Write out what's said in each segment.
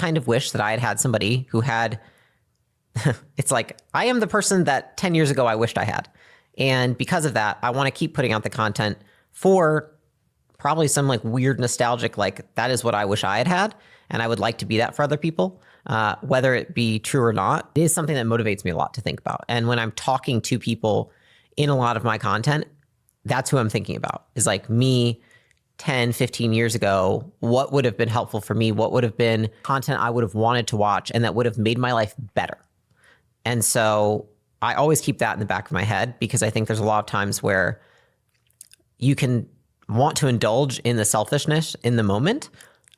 kind of wish that I had had somebody who had, it's like, I am the person that 10 years ago I wished I had. And because of that, I want to keep putting out the content for probably some like weird nostalgic, like that is what I wish I had had. And I would like to be that for other people, whether it be true or not. It is something that motivates me a lot to think about. And when I'm talking to people in a lot of my content, that's who I'm thinking about, is like me 10, 15 years ago, what would have been helpful for me? What would have been content I would have wanted to watch and that would have made my life better? And so I always keep that in the back of my head, because I think there's a lot of times where you can want to indulge in the selfishness in the moment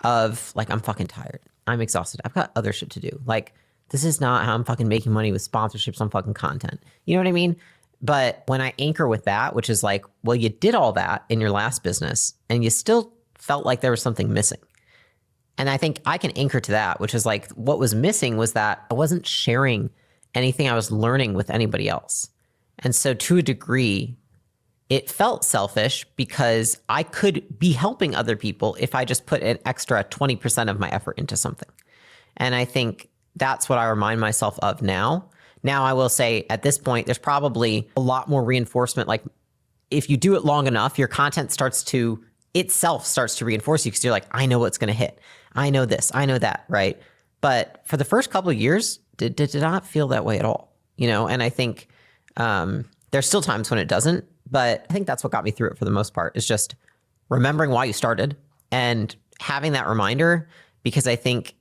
of like, I'm fucking tired. I'm exhausted. I've got other shit to do. Like, this is not how I'm fucking making money with sponsorships on fucking content. You know what I mean? But when I anchor with that, which is like, well, you did all that in your last business and you still felt like there was something missing. And I think I can anchor to that, which is like, what was missing was that I wasn't sharing anything I was learning with anybody else. And so to a degree, it felt selfish because I could be helping other people if I just put an extra 20% of my effort into something. And I think that's what I remind myself of now. Now, I will say at this point, there's probably a lot more reinforcement. Like if you do it long enough, your content starts to reinforce you, because you're like, I know what's going to hit. I know this, I know that, right? But for the first couple of years, did not feel that way at all, you know? And I think there's still times when it doesn't, but I think that's what got me through it for the most part, is just remembering why you started and having that reminder, because I think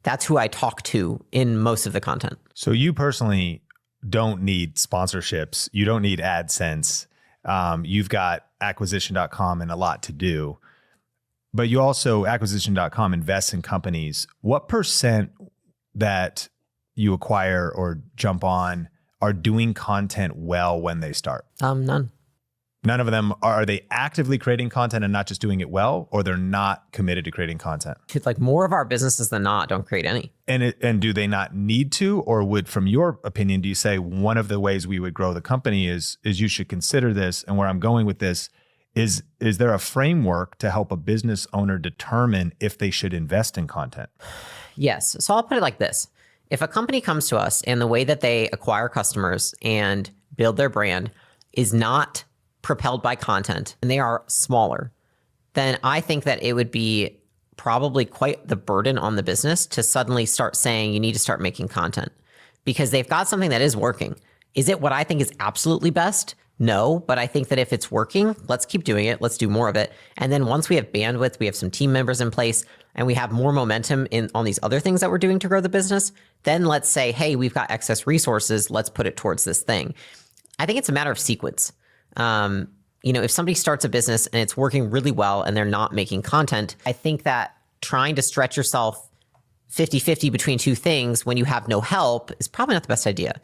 that's who I talk to in most of the content. So you personally don't need sponsorships. You don't need AdSense. You've got acquisition.com and a lot to do, but you also, acquisition.com invests in companies. What percent that you acquire or jump on are doing content well when they start? None. None of them. Are they actively creating content and not just doing it well, or they're not committed to creating content? It's like more of our businesses than not don't create any. And do they not need to, or would, from your opinion, do you say one of the ways we would grow the company is you should consider this? And where I'm going with this is there a framework to help a business owner determine if they should invest in content? Yes. So I'll put it like this. If a company comes to us and the way that they acquire customers and build their brand is not propelled by content, and they are smaller, then I think that it would be probably quite the burden on the business to suddenly start saying you need to start making content, because they've got something that is working. Is it what I think is absolutely best? No, but I think that if it's working, let's keep doing it. Let's do more of it. And then once we have bandwidth, we have some team members in place, and we have more momentum on these other things that we're doing to grow the business, then let's say, hey, we've got excess resources. Let's put it towards this thing. I think it's a matter of sequence. If somebody starts a business and it's working really well and they're not making content, I think that trying to stretch yourself 50-50 between two things when you have no help is probably not the best idea,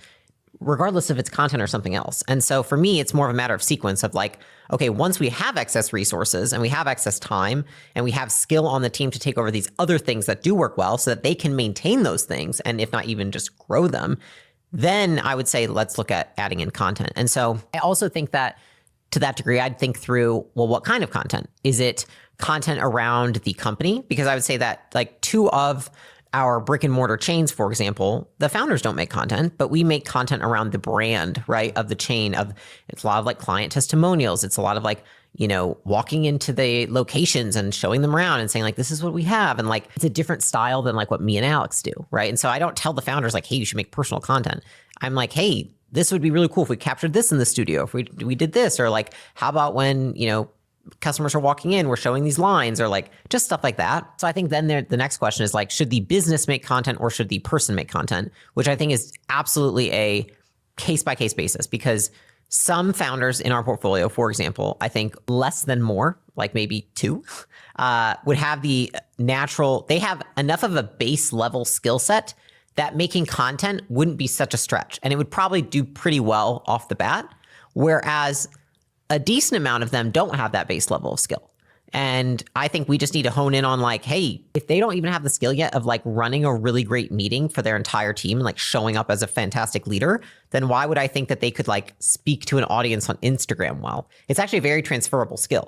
regardless if it's content or something else. And so for me, it's more of a matter of sequence of like, okay, once we have excess resources and we have excess time and we have skill on the team to take over these other things that do work well so that they can maintain those things, and if not even just grow them, then I would say, let's look at adding in content. And so I also think that to that degree, I'd think through, well, what kind of content? Is it content around the company? Because I would say that like two of our brick and mortar chains, for example, the founders don't make content, but we make content around the brand, right, of the chain. It's a lot of like client testimonials. It's a lot of like, walking into the locations and showing them around and saying like, this is what we have. And like, it's a different style than like what me and Alex do, right? And so I don't tell the founders like, hey, you should make personal content. I'm like, hey, this would be really cool if we captured this in the studio, if we did this, or like, how about when, customers are walking in, we're showing these lines, or like just stuff like that. So I think then the next question is like, should the business make content or should the person make content? Which I think is absolutely a case-by-case basis, because some founders in our portfolio, for example, I think less than more, like maybe two, would have they have enough of a base level skill set that making content wouldn't be such a stretch, and it would probably do pretty well off the bat. Whereas a decent amount of them don't have that base level of skill. And I think we just need to hone in on like, hey, if they don't even have the skill yet of like running a really great meeting for their entire team and like showing up as a fantastic leader, then why would I think that they could like speak to an audience on Instagram well? It's actually a very transferable skill.